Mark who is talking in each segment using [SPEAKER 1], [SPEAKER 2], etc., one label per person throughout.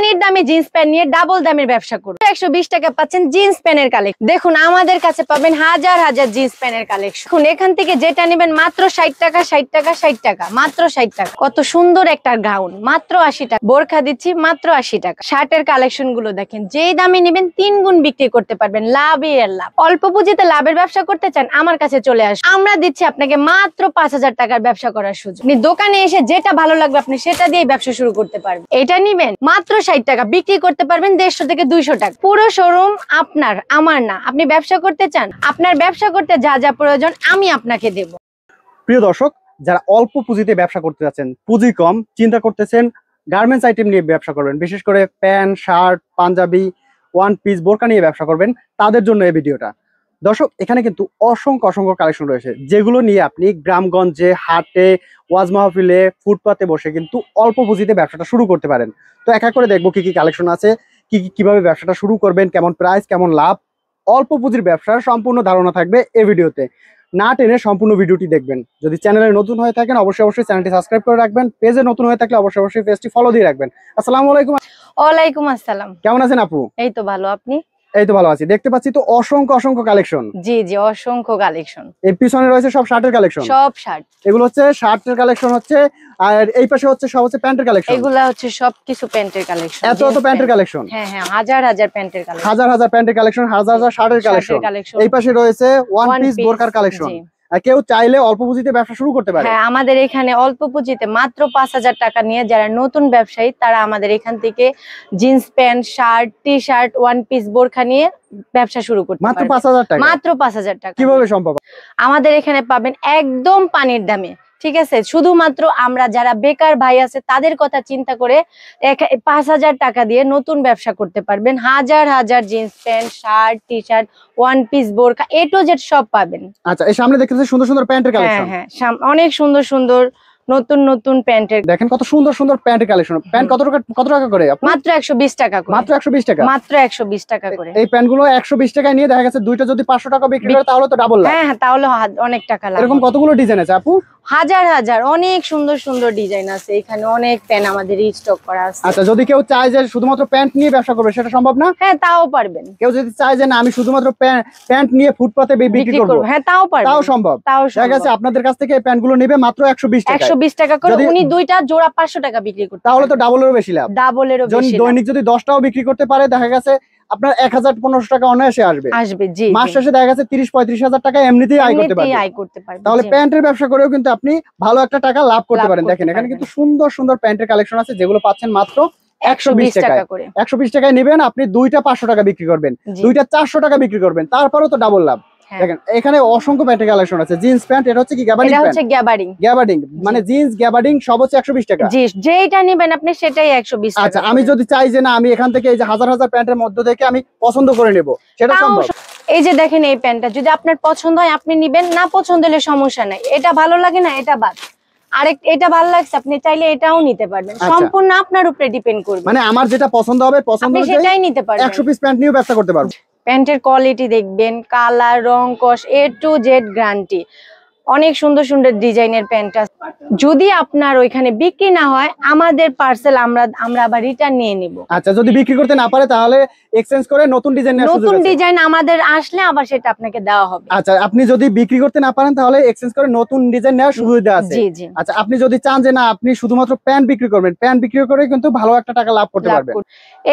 [SPEAKER 1] পানির দামে jeans pant নিয়ে ডাবল দামের ব্যবসা করুন। 120 টাকা পাচ্ছেন জিন্স প্যান্টের কালেকশন। দেখুন আমাদের কাছে পাবেন হাজার হাজার জিন্স প্যান্টের কালেকশন। দেখুন এখান থেকে যেটা নেবেন মাত্র 60 টাকা, 60 টাকা, 60 টাকা, মাত্র 60 টাকা। কত সুন্দর একটা গাউন, মাত্র 80 টাকা। বোরখা দিচ্ছি মাত্র 80 টাকা। শার্টের কালেকশন গুলো দেখেন, যেই দামে নেবেন 3 গুণ বিক্রি করতে পারবেন। লাভই এর লাভ। অল্প পুঁজিতে লাভের ব্যবসা করতে চান, আমার কাছে চলে আসুন। আমরা দিচ্ছি আপনাকে মাত্র 5000 টাকার ব্যবসা করার সুযোগ। আপনি দোকানে এসে যেটা ভালো লাগবে আপনি সেটা দিয়ে ব্যবসা শুরু করতে পারবেন। এটা নিবেন মাত্র 60 টাকা, বিক্রি করতে পারবেন 150 থেকে 200 টাকা। পুরো শোরুম আপনার, আমার না। আপনি ব্যবসা করতে চান, আপনার ব্যবসা করতে যা যা প্রয়োজন আমি আপনাকে দেব।
[SPEAKER 2] প্রিয় দর্শক, যারা অল্প পুঁজিতে ব্যবসা করতে যাচ্ছেন, পুঁজি কম, চিন্তা করতেছেন গার্মেন্টস আইটেম নিয়ে ব্যবসা করবেন, বিশেষ করে pant, shirt, panjabi, one piece, বোরকা নিয়ে ব্যবসা করবেন, তাদের জন্য এই ভিডিওটা। দর্শক, এখানে কিন্তু অসংখ্য অসংখ্য কালেকশন রয়েছে, যেগুলো নিয়ে আপনি গ্রামগঞ্জে, হাটে, ওয়াজ মাহফিলে, ফুটপাতে বসে কিন্তু অল্প পুঁজিতে ব্যবসাটা শুরু করতে পারেন। তো এক এক করে দেখবো কি কি কালেকশন আছে, কিভাবে ব্যবসাটা শুরু করবেন, কেমন প্রাইস, কেমন লাভ। অল্প পুঁজির ব্যবসার সম্পূর্ণ ধারণা থাকবে এই ভিডিওতে। না টেনে সম্পূর্ণ ভিডিওটি দেখবেন। যদি চ্যানেলে নতুন হয়ে থাকেন অবশ্যই চ্যানেলটি সাবস্ক্রাইব করে রাখবেন। পেজে নতুন হয়ে থাকলে অবশ্যই পেজটি ফলো দিয়ে রাখবেন। আসসালামু আলাইকুম।
[SPEAKER 1] ওয়ালাইকুম আসসালাম।
[SPEAKER 2] কেমন আছেন আপু?
[SPEAKER 1] এই তো ভালো, আপনি?
[SPEAKER 2] এই তো ভালো আছি। দেখতে পাচ্ছি তো অসংখ্য অসংখ্য কালেকশন।
[SPEAKER 1] জি জি, অসংখ্য কালেকশন।
[SPEAKER 2] এই পিছনে রয়েছে সব শার্টের কালেকশন।
[SPEAKER 1] সব শার্ট।
[SPEAKER 2] এগুলো হচ্ছে শার্টের কালেকশন হচ্ছে, আর এই পাশে হচ্ছে সব হচ্ছে প্যান্টের কালেকশন।
[SPEAKER 1] এগুলা হচ্ছে সবকিছু প্যান্টের কালেকশন।
[SPEAKER 2] এত প্যান্টের কালেকশন।
[SPEAKER 1] হ্যাঁ হ্যাঁ, হাজার হাজার প্যান্টের কালেকশন।
[SPEAKER 2] হাজার হাজার প্যান্টের কালেকশন, হাজার হাজার শার্টের কালেকশন। এই পাশে রয়েছে ওয়ান পিস বোরকার কালেকশন। আর কেউ চাইলে অল্প পুঁজিতে ব্যবসা শুরু করতে পারে।
[SPEAKER 1] হ্যাঁ, আমাদের এখানে অল্প পুঁজিতে মাত্র 5000 টাকা নিয়ে যারা নতুন ব্যবসায়ী তারা আমাদের এখান থেকে jeans pant, shirt, T shirt, one piece, বোরখা নিয়ে ব্যবসা শুরু করতে পারে।
[SPEAKER 2] মাত্র 5000 টাকা।
[SPEAKER 1] মাত্র 5000 টাকা।
[SPEAKER 2] কিভাবে সম্ভব?
[SPEAKER 1] আমাদের এখানে পাবেন একদম পানির দামে। ঠিক আছে, শুধুমাত্র আমরা যারা বেকার ভাই আছে তাদের কথা চিন্তা করে 5000 টাকা দিয়ে নতুন ব্যবসা করতে পারবেন। হাজার হাজার jeans pant, shirt, T shirt, one piece, বোরকা, এ টু জেড সব পাবেন।
[SPEAKER 2] আচ্ছা, এই সামনে দেখতেছেন সুন্দর সুন্দর প্যান্টের কালেকশন।
[SPEAKER 1] হ্যাঁ হ্যাঁ, অনেক সুন্দর সুন্দর নতুন নতুন প্যান্টের।
[SPEAKER 2] দেখেন কত সুন্দর সুন্দর প্যান্টের কালেকশন। প্যান্ট কত টাকা করে?
[SPEAKER 1] মাত্র 120 টাকা করে।
[SPEAKER 2] মাত্র 120 টাকা।
[SPEAKER 1] মাত্র 120 টাকা করে।
[SPEAKER 2] এই প্যান্টগুলো 120 টাকায় নিয়ে দেখা গেছে দুইটা যদি 500 টাকা বিক্রি করে তাহলে তো ডাবল লাভ।
[SPEAKER 1] হ্যাঁ হ্যাঁ, তাহলে অনেক টাকা লাভ।
[SPEAKER 2] এরকম কতগুলো ডিজাইন আছে আপু?
[SPEAKER 1] হাজার হাজার, অনেক সুন্দর সুন্দর ডিজাইন আছে এখানে। অনেক প্যান্ট আমাদের স্টক করা আছে।
[SPEAKER 2] আচ্ছা, যদি কেউ চায় যে শুধুমাত্র প্যান্ট নিয়ে ব্যবসা করবে সেটা সম্ভব না?
[SPEAKER 1] হ্যাঁ, তাও পারবেন।
[SPEAKER 2] কেউ যদি চায় যে না আমি শুধুমাত্র প্যান্ট নিয়ে ফুটপাতে বিক্রি করব,
[SPEAKER 1] হ্যাঁ তাও পারবেন।
[SPEAKER 2] তাও সম্ভব। দেখা গেছে আপনাদের কাছ থেকে এই প্যান্টগুলো নেবে মাত্র 120 টাকা।
[SPEAKER 1] 120 টাকা করে। উনি দুইটা জোড়া 500 টাকা বিক্রি করতে,
[SPEAKER 2] তাহলে তো ডাবলেরও বেশি লাভ।
[SPEAKER 1] ডাবলেরও বেশি।
[SPEAKER 2] দৈনিক যদি 10টাও বিক্রি করতে পারে দেখা গেছে আপনার 1000-1500 টাকা অনায়াসে আসবে।
[SPEAKER 1] জি।
[SPEAKER 2] মাস শেষে দেখা গেছে 30-35 হাজার টাকা এমনিতেই আয় করতে পারবে। তাহলে প্যান্টের ব্যবসা করেও কিন্তু আপনি ভালো একটা টাকা লাভ করতে পারেন। দেখেন এখানে কিন্তু সুন্দর সুন্দর প্যান্টের কালেকশন আছে যেগুলো পাচ্ছেন মাত্র 120 টাকা করে। 120 টাকায় নেবেন, আপনি দুইটা 500 টাকা বিক্রি করবেন, দুইটা 400 টাকা বিক্রি করবেন, তারপরেও তো ডাবল লাভ। দেখেন এখানে অসংখ্য প্যান্টের কালেকশন আছে। জিন্স প্যান্ট, এটা হচ্ছে কি গ্যাবার্ডিং প্যান্ট? এটা হচ্ছে গ্যাবার্ডিং, মানে জিন্স গ্যাবার্ডিং সব হচ্ছে 120 টাকা।
[SPEAKER 1] জি, যেটা নেবেন আপনি সেটাই 120 টাকা।
[SPEAKER 2] আচ্ছা, আমি যদি চাই যে না আমি এখান থেকে এই যে হাজার হাজার প্যান্টের মধ্য থেকে আমি পছন্দ করে নেব, সেটা সম্ভব?
[SPEAKER 1] এই যে দেখেন এই প্যান্টটা যদি আপনার পছন্দ হয় আপনি নেবেন, না পছন্দ হলে সমস্যা নাই। এটা ভালো লাগে না এটা বাদ, আরেক এটা ভালো লাগছে আপনি চাইলে এটাও নিতে পারবেন। সম্পূর্ণ আপনার উপরে ডিপেন্ড করবে।
[SPEAKER 2] মানে আমার যেটা পছন্দ হবে পছন্দ অনুযায়ী
[SPEAKER 1] সেটাই নিতে পারবেন।
[SPEAKER 2] 100 পিস প্যান্ট নিয়েও ব্যবসা করতে পারবো।
[SPEAKER 1] প্যান্টের কোয়ালিটি দেখবেন, colour, wrong, cos, A to Z guarantee. অনেক সুন্দর সুন্দর ডিজাইনের প্যান্ট আছে। যদি আপনার ওইখানে বিক্রি না হয় আমাদের পার্সেল আমরা আবার রিটার্ন নিয়ে নিব।
[SPEAKER 2] আচ্ছা, যদি বিক্রি করতে না পারে তাহলে এক্সচেঞ্জ করে নতুন ডিজাইন নেওয়ার সুযোগ আছে।
[SPEAKER 1] নতুন ডিজাইন আমাদের আসলে আবার সেটা আপনাকে দেওয়া হবে।
[SPEAKER 2] আচ্ছা, আপনি যদি বিক্রি করতে না পারেন তাহলে এক্সচেঞ্জ করে নতুন ডিজাইন নেওয়ার সুবিধা আছে।
[SPEAKER 1] জি জি।
[SPEAKER 2] আচ্ছা, আপনি যদি চান যে না আপনি শুধুমাত্র প্যান্ট বিক্রি করবেন, প্যান্ট বিক্রি করে কিন্তু ভালো একটা টাকা লাভ করতে পারবেন।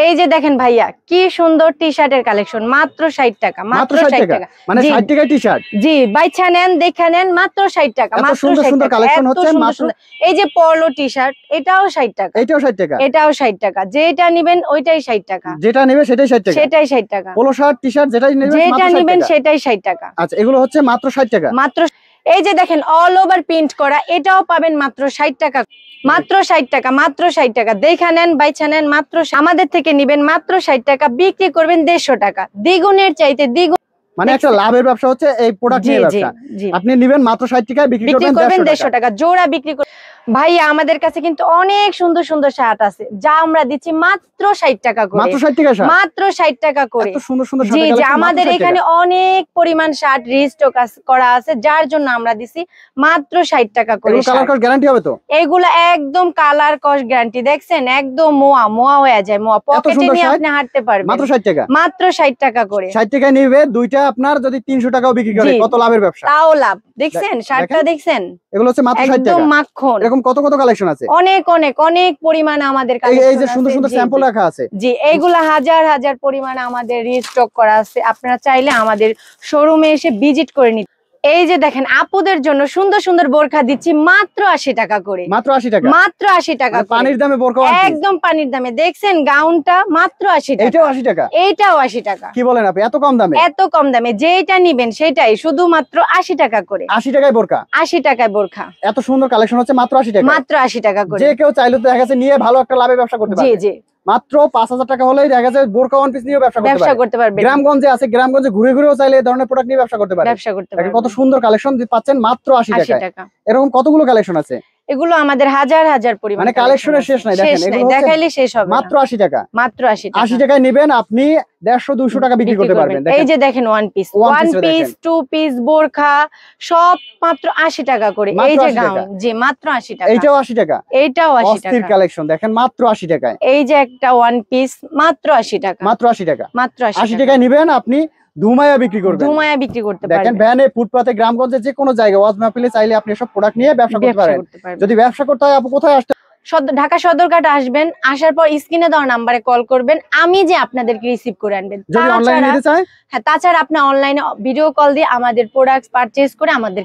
[SPEAKER 1] এই যে দেখেন ভাইয়া কি সুন্দর টি শার্টের কালেকশন, মাত্র 60 টাকা।
[SPEAKER 2] মাত্র 60 টাকা, মানে 60 টাকায় টি শার্ট।
[SPEAKER 1] জি, বাইছা নেন, দেখে নেন, মাত্র 60 টাকা।
[SPEAKER 2] মাত্র সুন্দর সুন্দর কালেকশন হচ্ছে মাত্র।
[SPEAKER 1] এই যে পলো টি শার্ট, এটাও 60 টাকা।
[SPEAKER 2] এটাও 60 টাকা।
[SPEAKER 1] এটাও 60 টাকা। যেটা নেবেন ওইটাই 60 টাকা।
[SPEAKER 2] যেটা নেবে সেটাই 60 টাকা।
[SPEAKER 1] সেটাই 60 টাকা।
[SPEAKER 2] পোলো শার্ট, টি শার্ট যেটাই নেবেন
[SPEAKER 1] সেটাই 60 টাকা।
[SPEAKER 2] আচ্ছা, এগুলো হচ্ছে মাত্র 60 টাকা।
[SPEAKER 1] মাত্র। এই যে দেখেন অল ওভার প্রিন্ট করা, এটাও পাবেন মাত্র 60 টাকা। মাত্র 60 টাকা, মাত্র 60 টাকা। দেখা নেন, বাইছা নেন, মাত্র। আমাদের থেকে নেবেন মাত্র 60 টাকা, বিক্রি করবেন 150 টাকা। দ্বিগুণের চাইতে দ্বিগুণ,
[SPEAKER 2] মানে একটা লাভের ব্যবসা হচ্ছে এই প্রোডাক্ট নিয়ে ব্যবসা। আপনি নেবেন মাত্র 60 টাকায়, বিক্রি করবেন 150 টাকা।
[SPEAKER 1] জোড়া বিক্রি করে ভাইয়া আমাদের কাছে কিন্তু অনেক সুন্দর সুন্দর শার্ট আছে যা আমরা দিচ্ছি মাত্র 60 টাকা করে।
[SPEAKER 2] মাত্র 60 টাকা শার্ট,
[SPEAKER 1] মাত্র 60 টাকা করে।
[SPEAKER 2] এত সুন্দর সুন্দর
[SPEAKER 1] জি
[SPEAKER 2] শার্টের
[SPEAKER 1] জি,
[SPEAKER 2] কালেকশন
[SPEAKER 1] আমাদের এখানে অনেক পরিমাণ শার্ট রিস্টক করা আছে যার জন্য আমরা দিছি মাত্র 60 টাকা করে।
[SPEAKER 2] এগুলো কালার কস গ্যারান্টি হবে তো?
[SPEAKER 1] এগুলো একদম কালার কস গ্যারান্টি, দেখছেন একদম মোয়া মোয়া হয়ে যায়, মোয়া পকেটে নিয়ে আপনি হাঁটতে পারবেন।
[SPEAKER 2] মাত্র 60 টাকা,
[SPEAKER 1] মাত্র 60 টাকা করে।
[SPEAKER 2] 60 টাকায় নিবে দুইটা, আপনার যদি 300 টাকাও বিক্রি করে কত লাভের ব্যবসা,
[SPEAKER 1] তাও লাভ। দেখছেন শার্টটা, দেখছেন
[SPEAKER 2] এগুলো হচ্ছে মাত্র 60 টাকা,
[SPEAKER 1] একদম মাখন।
[SPEAKER 2] এরকম কত কত কালেকশন আছে,
[SPEAKER 1] অনেক অনেক অনেক পরিমাণ আমাদের কাছে।
[SPEAKER 2] এই যে সুন্দর সুন্দর স্যাম্পল রাখা আছে।
[SPEAKER 1] জি, এইগুলা হাজার হাজার পরিমাণ আমাদের রিস্টক করা আছে, আপনারা চাইলে আমাদের শোরুমে এসে ভিজিট করে নিতে। এই যে দেখেন আপুদের জন্য সুন্দর সুন্দর বোরখা দিচ্ছি মাত্র 80 টাকা করে।
[SPEAKER 2] মাত্র 80 টাকা,
[SPEAKER 1] মাত্র 80 টাকা করে।
[SPEAKER 2] পানির দামে বোরখা,
[SPEAKER 1] একদম পানির দামে। দেখছেন গাউনটা মাত্র 80 টাকা,
[SPEAKER 2] এটাও 80 টাকা,
[SPEAKER 1] এইটাও 80 টাকা।
[SPEAKER 2] কি বলেন আপনি, এত কম দামে?
[SPEAKER 1] এত কম দামে যেটা নিবেন সেটাই শুধুমাত্র 80 টাকা করে।
[SPEAKER 2] 80 টাকায় বোরখা,
[SPEAKER 1] 80 টাকায় বোরখা,
[SPEAKER 2] এত সুন্দর কালেকশন হচ্ছে মাত্র 80 টাকা,
[SPEAKER 1] মাত্র 80 টাকা করে।
[SPEAKER 2] যে কেউ চাইলে তো দেখা যাচ্ছে নিয়ে ভালো একটা লাভে ব্যবসা করতে
[SPEAKER 1] জি
[SPEAKER 2] পারবে।
[SPEAKER 1] জি,
[SPEAKER 2] মাত্র 5000 টাকা হলেই দেখা যাচ্ছে বোরকা ওয়ান পিস নিয়ে ব্যবসা করতে পারবে। গ্রামগঞ্জে আছে, গ্রামগঞ্জে ঘুরে ঘুরেও চাইলে এই ধরনের প্রোডাক্ট নিয়ে ব্যবসা করতে পারবে। কত সুন্দর কালেকশন পাচ্ছেন মাত্র 80 টাকা। এরকম কতগুলো কালেকশন আছে,
[SPEAKER 1] এগুলো আমাদের হাজার হাজার পরিমাণ,
[SPEAKER 2] মানে কালেকশনের শেষ নাই। দেখেন এগুলো
[SPEAKER 1] দেখাইলে শেষ হবে।
[SPEAKER 2] মাত্র 80 টাকা,
[SPEAKER 1] মাত্র 80 টাকা।
[SPEAKER 2] 80 টাকায় নেবেন আপনি 150-200 টাকা বিক্রি করতে পারবেন।
[SPEAKER 1] এই যে দেখেন ওয়ান পিস, টু পিস বোরখা সব মাত্র 80 টাকা করে। এই যে গাউন, জি মাত্র 80 টাকা।
[SPEAKER 2] এইটাও 80 টাকা,
[SPEAKER 1] এইটাও 80 টাকা।
[SPEAKER 2] অস্থির কালেকশন দেখেন মাত্র 80 টাকায়।
[SPEAKER 1] এই যে একটা ওয়ান পিস মাত্র 80 টাকা,
[SPEAKER 2] মাত্র 80 টাকা,
[SPEAKER 1] মাত্র
[SPEAKER 2] 80 টাকায় নেবেন আপনি ধুমায়া বিক্রি করবেন।
[SPEAKER 1] ধুমায়া বিক্রি করতে পারবেন।
[SPEAKER 2] দেখেন ভ্যানে, ফুটপাতে, গ্রামগঞ্জে যে কোনো জায়গায় ওয়াজ মাহফিলে চাইলে আপনি সব প্রোডাক্ট নিয়ে ব্যবসা করতে পারেন। যদি ব্যবসা করতে হয় আপু কোথায় আসতে?
[SPEAKER 1] ঢাকা সদরঘাট আসবেন, আসার পর স্ক্রিনে দেওয়া নাম্বারে কল করবেন, আমি যে আপনাদেরকে রিসিভ করে আনবেন।
[SPEAKER 2] যদি অনলাইনে নিতে চায়,
[SPEAKER 1] হ্যাঁ, তাছাড়া আপনি অনলাইনে ভিডিও কল দিয়ে আমাদের প্রোডাক্ট পারচেজ করে আমাদের